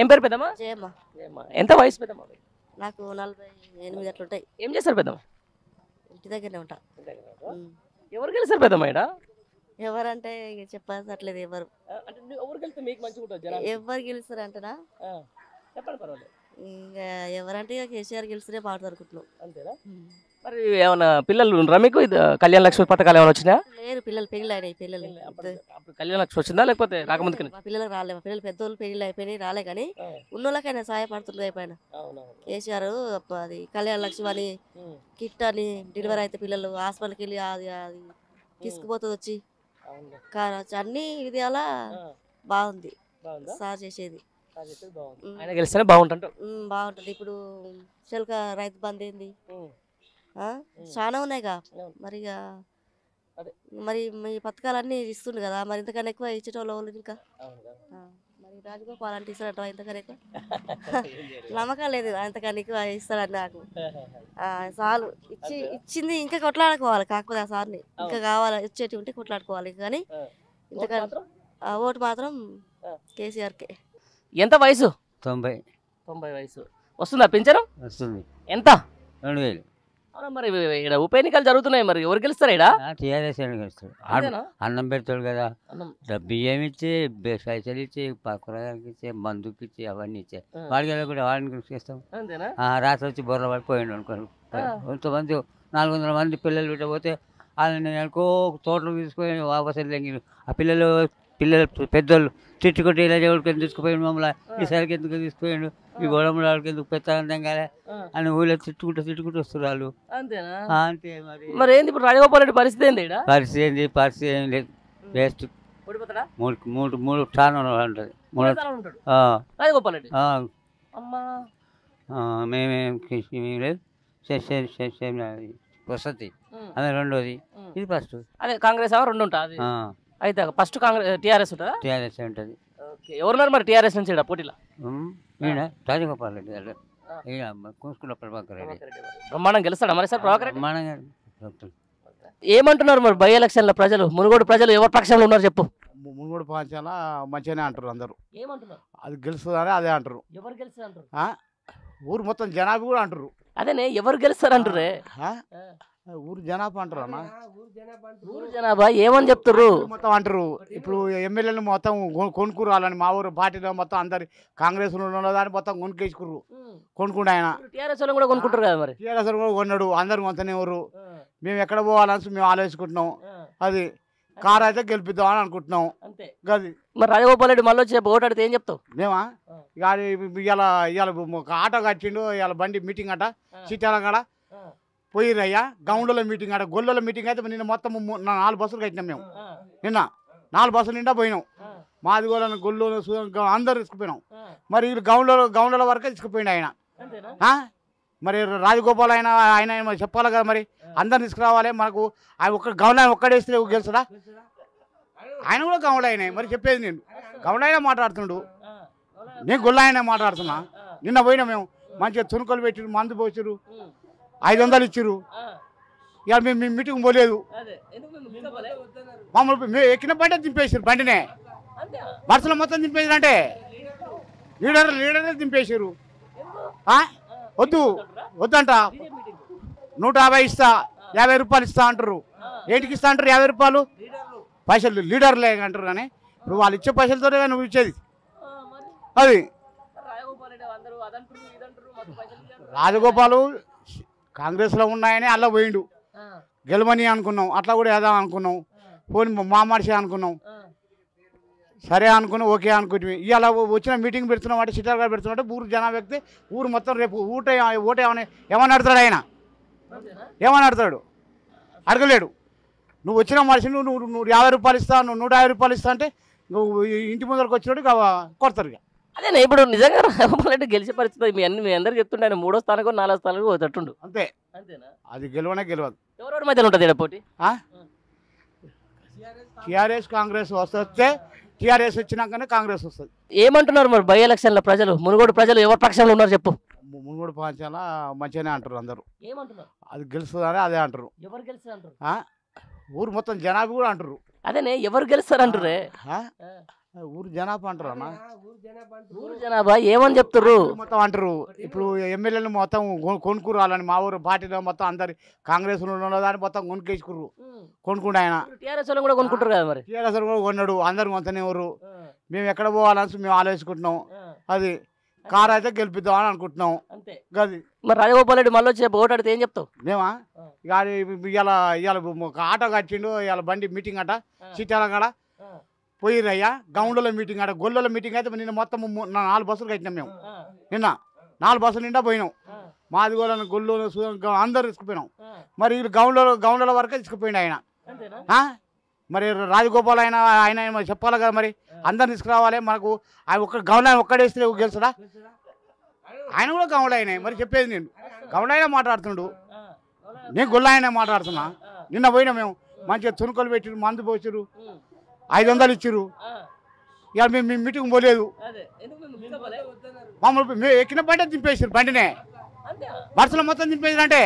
ఏం పేరు పెద్దమ్మా? జయమ్మ. ఎంత వయసు పెద్దమ్మా? నాకు 48 అట్లుంటాయి. ఏం చేస్తారు పెద్దమ్మా? ఇంటి దగ్గరనే ఉంటా. ఎవరు గెలుస్తారు పెద్దమ్మా ఇక్కడ? ఎవరంటే చెప్పట్లేదు. ఎవరు ఎవరు గెలిస్తే మీకు మంచిగా ఉంటుంది? ఎవరు గెలుస్తారు అంటనా? చెప్పండి పర్వాలేదు. ఇంకా ఎవరంటే ఇక కేసీఆర్ గెలిస్తే పాటు అనుకుంటున్నాం. అంతేనా? మరి ఏమన్నా పిల్లలు ఉన్నారా మీకు? కళ్యాణ లక్ష్మి పథకాలు ఏమైనా వచ్చినా? లేరు, పిల్లలు పెళ్ళి అయినాయి. పిల్లలు అప్పుడు కళ్యాణ లక్ష్మి వచ్చిందా లేకపోతే రాకముందుకు? మా పిల్లలకు రాలే. మా పిల్లలు పెద్దోళ్ళు పెళ్ళి అయిపోయినాయి, రాలే. కానీ ఉన్నోళ్ళకైనా సహాయపడుతుంది. అయిపోయినా కేసీఆర్ అది కళ్యాణ లక్ష్మి అని, కిట్ అని, డెలివరీ అయితే పిల్లలు హాస్పిటల్కి వెళ్ళి అది అది తీసుకుపోతుంది వచ్చి అన్ని విధాలా బాగుంది సార్ చేసేది. ఆయన గెలిస్తేనే బాగుంటుంది. బాగుంటుంది. ఇప్పుడు చిలక రైతు బంద్ ఏంది, చాలా ఉన్నాయిగా. మరి మీ పథకాలన్నీ ఇస్తుండు కదా, మరి ఇంతకన్నా ఎక్కువ ఇచ్చేటోళ్ళు ఇంకా. మరి రాజగోపాల్ అంటే ఇస్తాడట ఇంతకన్నా ఎక్కువ? నమ్మకం లేదు అంతకన్నా ఎక్కువ ఇస్తాడని నాకు. చాలు ఇచ్చింది ఇంకా కొట్లాడుకోవాలి. కాకపోతే ఆ సార్ని ఇంకా కావాలి, ఇచ్చేటి ఉంటే కొట్లాడుకోవాలి. కానీ ఇంతకన్నా ఓటు మాత్రం కేసీఆర్కే. ఎంత వయసు? 90 వయసు. వస్తుందా పింఛను? వస్తుంది. ఎంత? 2000. అవునా? మరి ఇక్కడ ఉప ఎన్నికలు జరుగుతున్నాయి, మరి ఎవరు గెలుస్తారు ఇక్కడ? టీఆర్ఎస్ గెలుస్తాడు. అన్నం పెడతాడు కదా, బియ్యం ఇచ్చి, పైసలు ఇచ్చి, కూరగాయలకి ఇచ్చి, మందుకి ఇచ్చి, అవన్నీ ఇచ్చే వాడికి కూడా వాడిని చేస్తాం. రాత్రి వచ్చి బొర్ర పడిపోయాడు అనుకోండి. కొంతమంది 400 మంది పిల్లలు పెట్టబోతే వాళ్ళని అనుకో తోటలు తీసుకొని వాపసు తెంగి ఆ పిల్లలు పెద్దోళ్ళు తిట్టుకుంటే ఇలా ఎవరికి ఎందుకు తీసుకుపోయాడు, మమ్మల్ని ఈసారికి ఎందుకు తీసుకుపోయాడు, ఈ గొడవలు వాళ్ళకి ఎందుకు పెద్ద కాలే అని ఊళ్ళో తిట్టుకుంటూ వస్తారు వాళ్ళు. అంతే. మరి ఏంది ఇప్పుడు రాజగోపాల్ రెడ్డి పరిస్థితి ఏంది? పరిస్థితి ఏం లేదు. వేస్ట్. మూడు స్థానంలో ఉంటుంది. రాజగోపాల్ రెడ్డి మేమేం లేదు. వసతి అదే రెండోది, ఇది ఫస్ట్. అదే కాంగ్రెస్ రెండు ఉంటుంది. అయితే ఫస్ట్ కాంగ్రెస్ టీఆర్ఎస్ ఉంటుందా? టీఆర్ఎస్ ఉంటుంది. ఎవరున్నారు మరి టీఆర్ఎస్ నుంచి పోటీలో? రాజగోపాల్ రెడ్డి గారు, కూసుకున్న ప్రభాకర్ రెడ్డి. బ్రహ్మాండం గెలుస్తాడా మరి సార్ ప్రభాకర్ రెడ్డి? ఏమంటున్నారు మరి బై ఎలక్షన్ లో ప్రజలు? మునుగోడు ప్రజలు ఎవరి పక్షంలో ఉన్నారు చెప్పు? మునుగోడు పక్షాన మంచిగానే అంటారు అందరు. ఏమంటున్నారు? అది గెలుస్తుందని అదే అంటారు. ఎవరు గెలుస్తారు అంటారు? ఊరు మొత్తం జనాభా కూడా అంటారు. అదేనే ఎవరు గెలుస్తారు అంటారే? ఊరు జనాభా అంటారు అన్న. ఊరు జనాభా ఏమని చెప్తారు మొత్తం అంటారు. ఇప్పుడు ఎమ్మెల్యేలు మొత్తం కొనుక్కురాలని మా ఊరు పార్టీలో మొత్తం అందరి కాంగ్రెస్ దాన్ని మొత్తం కొనుక్కేసుకుర్రు. కొనుక్కుంటే ఆయన టీఆర్ఎస్ కూడా కొనుక్కుంటారు కదా. మరి టీఆర్ఎస్ కూడా కొన్నాడు. అందరు మొత్తం ఎవరు మేము ఎక్కడ పోవాలని మేము ఆలోచించుకుంటున్నాం. అది కారు అయితే గెలిపిద్దాం అని అనుకుంటున్నాం. అది మరి రాజగోపాల్ రెడ్డి మళ్ళీ వచ్చి ఓటు అడితే ఏం చెప్తావు? మేమా ఇవాళ ఒక ఆటో కట్టిండు. ఇవాళ బండి మీటింగ్ అట చిట్టాల కాడ పోయిరయ్యా. గౌండ్ల మీటింగ్ అట, గొల్లల మీటింగ్ అయితే నిన్న మొత్తం 4 బస్సులు కట్టినాం మేము. నిన్న 4 బస్సులు నిండా పోయినాం. మాది కూడా గొల్లు అందరు తీసుకుపోయినాం. మరి గౌండ్ల వరకే తీసుకుపోయిండు ఆయన. మరి రాజగోపాల్ ఆయన చెప్పాలి కదా, మరి అందరు తీసుకురావాలి. మనకు ఒక్క గౌండ్ ఆయన ఒక్కడేస్తే గెలుస్తాడా? ఆయన కూడా గౌండ్ అయినాయి. మరి చెప్పేది నేను గౌండ్ అయినా మాట్లాడుతుండు, నేను గొల్ల అయినా మాట్లాడుతున్నా. నిన్న పోయినా మేము మంచిగా తునుకలు పెట్టిరు, మందు పోసిరు, 500 ఇచ్చిర్రు. ఇక మేము మీటింగ్ పోలేదు. మమ్మల్ని మేము ఎక్కిన బండి దింపేసారు. బండినే బస్సులో మొత్తం దింపేసారు. అంటే లీడర్నే దింపేసారు. వద్దంట. 150 ఇస్తా, 50 రూపాయలు ఇస్తా అంటారు. ఏంటికి ఇస్తా అంటారు 50 రూపాయలు? పైసలు లీడర్లే అంటారు. కానీ ఇప్పుడు వాళ్ళు ఇచ్చే పైసలతోనే నువ్వు ఇచ్చేది. అది రాజగోపాలు కాంగ్రెస్లో ఉన్నాయని అలా పోయిండు. గెలవని అనుకున్నాం, అట్లా కూడా ఏదా అనుకున్నాం. పోనీ మా మనిషి అనుకున్నాం. సరే అనుకున్నాం, ఓకే అనుకుంటే ఇవాళ వచ్చిన మీటింగ్ పెడుతున్నాం అంటే సిటార్ పెడుతున్నట్టు ఊరు జనాభా వ్యక్తి ఊరు మొత్తం రేపు ఓటే ఏమని అడుగుతాడు ఆయన? ఏమని అడుగుతాడు? అడగలేడు. నువ్వు వచ్చిన మనిషి నువ్వు 50 రూపాయలు ఇస్తా, నువ్వు 150 రూపాయలు ఇస్తా అంటే నువ్వు ఇంటి ముందరకు వచ్చినట్టు కొడతారు. ఇక అదే ఇప్పుడు నిజంగా రాజగోపాల్ రెడ్డి గెలిచే పరిస్థితి మీ అందరికి చెప్తుండే. 3వ స్థానం 4వ స్థానం పోతట్టుండు. అంతే. అది గెలవనే గెలవదు. ఎవరెవరి మధ్యలో ఉంటుంది ఇక్కడ పోటీ? టీఆర్ఎస్ కాంగ్రెస్ వస్తే టీఆర్ఎస్ వచ్చినాకనే కాంగ్రెస్ వస్తుంది. ఏమంటున్నారు మరి బై ఎలక్షన్ లో ప్రజలు? మునుగోడు ప్రజలు ఎవరి పక్షంలో ఉన్నారు చెప్పు? మునుగోడు పక్షాన మంచిగానే అంటారు అందరు. ఏమంటున్నారు? అది గెలుస్తుందని అదే అంటారు. ఎవరు గెలుస్తారు అంటారు? ఊరు మొత్తం జనాభా కూడా అంటారు. అదేనే ఎవరు గెలుస్తారు అంటారే? ఊరు జనాభా అంటారు అన్న, ఊరు జనాభా ఏమని చెప్తుర్రు? మొత్తం అంటారు. ఇప్పుడు ఎమ్మెల్యేలు మొత్తం కొనుక్కురాలని మా ఊరు పార్టీలో మొత్తం అందరి కాంగ్రెస్ దాన్ని మొత్తం కొనుక్కేసుకుర్రు. కొనుక్కుంటే ఆయన టీఆర్ఎస్ వాళ్ళు కూడా కొనుక్కుంటారు కదా మరి. టీఆర్ఎస్ కూడా కొన్నాడు, అందరు కొంతనే ఊరు. మేము ఎక్కడ పోవాలని మేము ఆలోచించుకుంటున్నాం. అది కారు అయితే గెలిపిద్దాం అని అనుకుంటున్నాం. అంతే. అది మరి రాజగోపాల్ రెడ్డి మళ్ళీ వచ్చి ఓటాడితే ఏం చెప్తావు? మేమా ఇవాళ ఒక ఆటో కట్టిండు, ఇవాళ బండి మీటింగ్ అట సీతాల కాడ పోయిరయ్యా. గౌండ్ల మీటింగ్ అట, గొల్లల మీటింగ్ అయితే నిన్న మొత్తం 4 బస్సులు కట్టినాం మేము. నిన్న 4 బస్సులు నిండా పోయినాం. మాది గొల్లు అందరు తీసుకుపోయినాం. మరి వీళ్ళు గౌండ్ల వరకే తీసుకుపోయిండు ఆయన. మరి రాజగోపాల్ ఆయన చెప్పాలి కదా, మరి అందరు తీసుకురావాలి. మనకు ఆయన ఒక్క గౌండ్ ఆయన ఒక్కడేస్తే గెలుస్తాడా? ఆయన కూడా గౌండ్ అయినా. మరి చెప్పేది నేను గౌండ్ అయినా మాట్లాడుతుండు, నేను గొల్ల అయినా మాట్లాడుతున్నా. నిన్న పోయినా మేము మంచిగా తునుకలు పెట్టిరు, మందు పోసిరు, 500 ఇచ్చిర్రు. ఇక మేము మీటింగ్ పోలేదు. మమ్మల్ని మేము ఎక్కిన బండి దింపేసారు, బండినే బస్సులో మొత్తం దింపేసారు. అంటే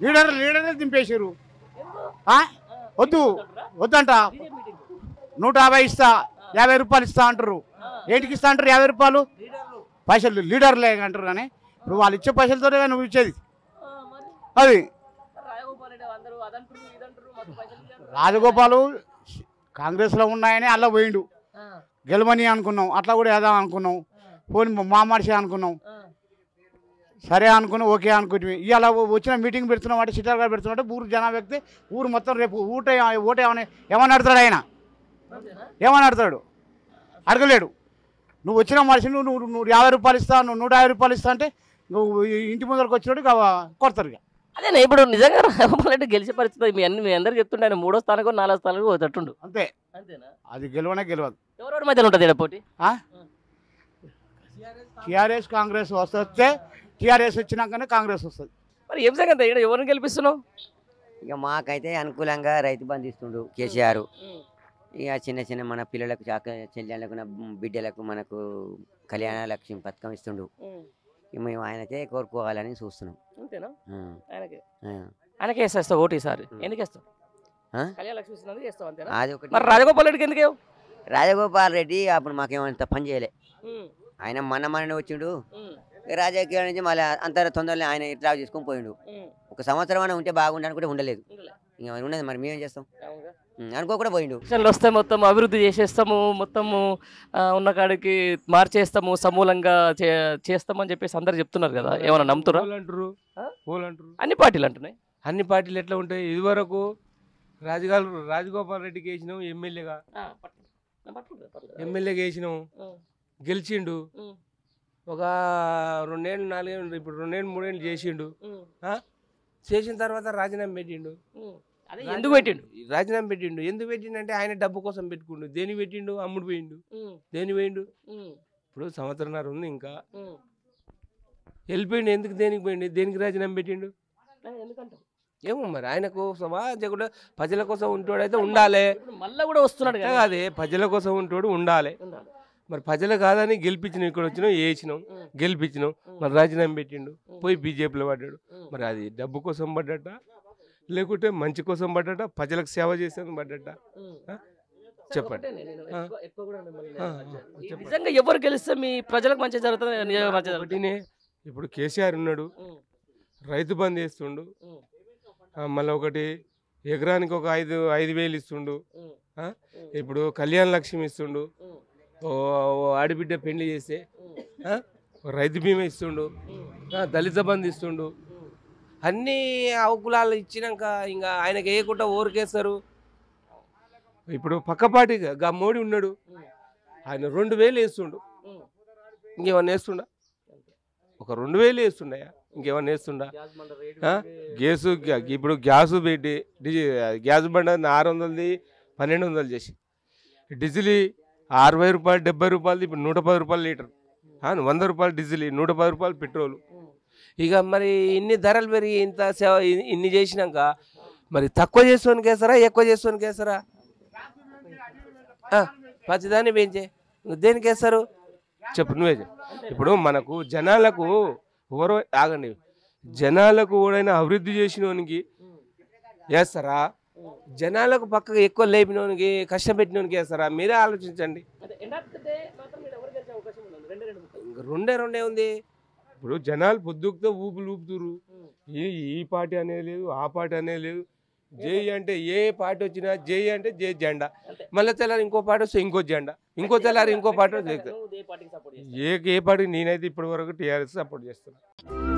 లీడర్లే దింపేసారు. వద్దంట. 150 ఇస్తా, 50 రూపాయలు ఇస్తా అంటారు. ఏంటికి ఇస్తా అంటారు 50 రూపాయలు? పైసలు లీడర్లే అంటారు. కానీ ఇప్పుడు వాళ్ళు ఇచ్చే పైసలతోనే నువ్వు ఇచ్చేది. అది రాజగోపాలు కాంగ్రెస్లో ఉన్నాయని అలా పోయిండు, గెలవని అనుకున్నాం. అట్లా కూడా ఏదో అనుకున్నాం, పోనీ మా మనిషి అనుకున్నాం. సరే అనుకున్నాం, ఓకే అనుకుంటే ఇవాళ వచ్చిన మీటింగ్ పెడుతున్నాం అంటే సిటార్ గారు పెడుతున్నట్టు ఊరు జనాభా వ్యక్తి ఊరు మొత్తం రేపు ఓటే ఏమని అడుగుతాడు ఆయన? ఏమని అడుగుతాడు? అడగలేడు. నువ్వు వచ్చిన మనిషి నువ్వు 50 రూపాయలు ఇస్తా, నువ్వు 150 రూపాయలు ఇస్తా అంటే నువ్వు ఇంటి ముందరకు వచ్చినట్టు కొడతారు. ఇక అదే ఇప్పుడు నిజంగా రాజగోపాల్ రెడ్డి గెలిచే పరిస్థితి మీ అందరు చెప్తుంటే ఆయన 3వ స్థానానికి 4వ స్థానానికి పోతుండు. అంతే. అది గెలవనే గెలవదు. ఎవరెవరి మధ్యలో ఉంటుంది పోటీ? టీఆర్ఎస్ కాంగ్రెస్ వస్తే టీఆర్ఎస్ వచ్చినాకనే కాంగ్రెస్ వస్తుంది. మరి ఏం సంగతి ఇక్కడ ఎవరిని గెలిపిస్తున్నావు? ఇక మాకైతే అనుకూలంగా రైతు బంధు ఇస్తుండు కేసీఆర్. ఇక చిన్న చిన్న మన పిల్లలకు చెల్లెళ్ళకు బిడ్డలకు మనకు కళ్యాణ లక్ష్మి పథకం ఇస్తుండు. మేము ఆయనకే కోరుకోవాలని చూస్తున్నాం. అంతేనా? ఆయనకే వేస్తావు ఓటు ఈసారి? ఎందుకు వేస్తావు? అది ఒకటి. మరి రాజగోపాల్ రెడ్డికి ఎందుకు? రాజగోపాల్ రెడ్డి అప్పుడు మాకేమంత పని చేయలే. ఆయన మన వచ్చిండు రాజకీయాల నుంచి మళ్ళీ అంత తొందరలో ఆయన ఇట్లా చేసుకొని పోయిండు. 1 సంవత్సరం అయినా ఉంటే బాగుండని కూడా ఉండలేదు. ఇంకా ఉన్నది మరి మేమేం చేస్తాం అనుకోకుండా పోయిండు. వస్తే మొత్తం అభివృద్ధి చేసేస్తాము, మొత్తము ఉన్న కాడికి మార్చేస్తాము, సమూలంగా చేస్తామని చెప్పేసి అందరు చెప్తున్నారు కదా, ఏమైనా నమ్ముతురా? అంటారు అన్ని పార్టీలు అంటున్నాయి. అన్ని పార్టీలు ఎట్లా ఉంటాయి? ఇదివరకు రాజగోపాల్ రెడ్డికి వేసినాం ఎమ్మెల్యేగా వేసినాం, గెలిచిండు. ఒక 2 ఏళ్ళు 4 ఏళ్ళు, ఇప్పుడు 2 ఏళ్ళు 3 ఏళ్ళు చేసిండు. చేసిన తర్వాత రాజీనామా పెట్టిండు. ఎందుకు పెట్టిండు? రాజీనామా పెట్టిండు. ఎందుకు పెట్టిండు అంటే ఆయన డబ్బు కోసం పెట్టుకుండు. దేనికి పెట్టిండు? అమ్ముడు పోయిండు. దేని పోయిండు? ఇప్పుడు 1.5 సంవత్సరం ఉంది, ఇంకా వెళ్ళిపోయిండు. ఎందుకు దేనికి పోయిండు? దేనికి రాజీనామా పెట్టిండు? ఏమో మరి. ఆయనకు సమాజకుడు ప్రజల కోసం ఉంటోడైతే ఉండాలి. మళ్ళీ కూడా వస్తున్నాడు కదా, అదే ప్రజల కోసం ఉంటోడు ఉండాలి. మరి ప్రజలు కాదని గెలిపించినాం, ఇక్కడ వచ్చినాం, వేసినాం, గెలిపించినాం. మరి రాజీనామా పెట్టిండు, పోయి బీజేపీలో పడ్డాడు. మరి అది డబ్బు కోసం పడ్డట, లేకుంటే మంచి కోసం పడ్డట, ప్రజలకు సేవ చేసేందుకు పడ్డట? చెప్పండి. నిజంగా ఎవరు గెలిస్తే మీ ప్రజలకు మంచి జరుగుతుంది? ఇప్పుడు కేసీఆర్ ఉన్నాడు, రైతు బంద్ చేస్తుండు. మళ్ళీ ఒకటి ఎకరానికి ఒక 5,000 ఇస్తుండు. ఇప్పుడు కళ్యాణ లక్ష్మి ఇస్తుండు. ఆడబిడ్డ పెళ్లి చేస్తే రైతు బీమా ఇస్తుండు, దళిత బంధు ఇస్తుండు. అన్నీ అవకులాలు ఇచ్చినాక ఇంకా ఆయనకి వేయకుండా ఊరికేస్తారు. ఇప్పుడు పక్కపాటిగా మోడీ ఉన్నాడు, ఆయన 2,000 వేస్తుండు. ఇంకేమన్నా వేస్తుండా? ఒక 2,000 వేస్తుండయా? ఇంకేమన్నా వేస్తుండా? గ్యాసు ఇప్పుడు గ్యాసు పెట్టి గ్యాస్ బండ 600ది 1,200 చేసి, డీజిల్ 60 రూపాయలు 70 రూపాయలు, ఇప్పుడు 110 రూపాయలు లీటర్. 100 రూపాయలు డీజిల్, 110 రూపాయలు పెట్రోలు. ఇక మరి ఇన్ని ధరలు పెరిగి ఇంత సేవ ఇన్ని చేసినాక మరి తక్కువ చేసుకోనికి వేస్తారా, ఎక్కువ చేసుకోనికి వేస్తారా? ప్రతిదాన్ని పెంచే దేనికి వేస్తారు చెప్పు, నువ్వే చెప్పు. ఇప్పుడు మనకు జనాలకు ఆగండి, జనాలకు ఎవడైనా అభివృద్ధి చేసినోనికి వేస్తారా? జనాలకు పక్కగా ఎక్కువ లేపినోనికి కష్టం పెట్టినోనికి వేస్తారా? మీరే ఆలోచించండి. రెండే ఉంది. ఇప్పుడు జనాలు పొద్దుకుతో ఊపులు ఊపుతురు. ఈ పార్టీ అనేది లేదు, ఆ పార్టీ అనేది లేదు. జై అంటే ఏ పార్టీ వచ్చినా జై అంటే జై జెండా, మళ్ళీ తెల్లారి ఇంకో పార్టీ వస్తే ఇంకో జెండా, ఇంకో తెల్లారి ఇంకో పార్టీ వస్తే ఏ పార్టీ. నేనైతే ఇప్పటి వరకు టీఆర్ఎస్ సపోర్ట్ చేస్తున్నాను.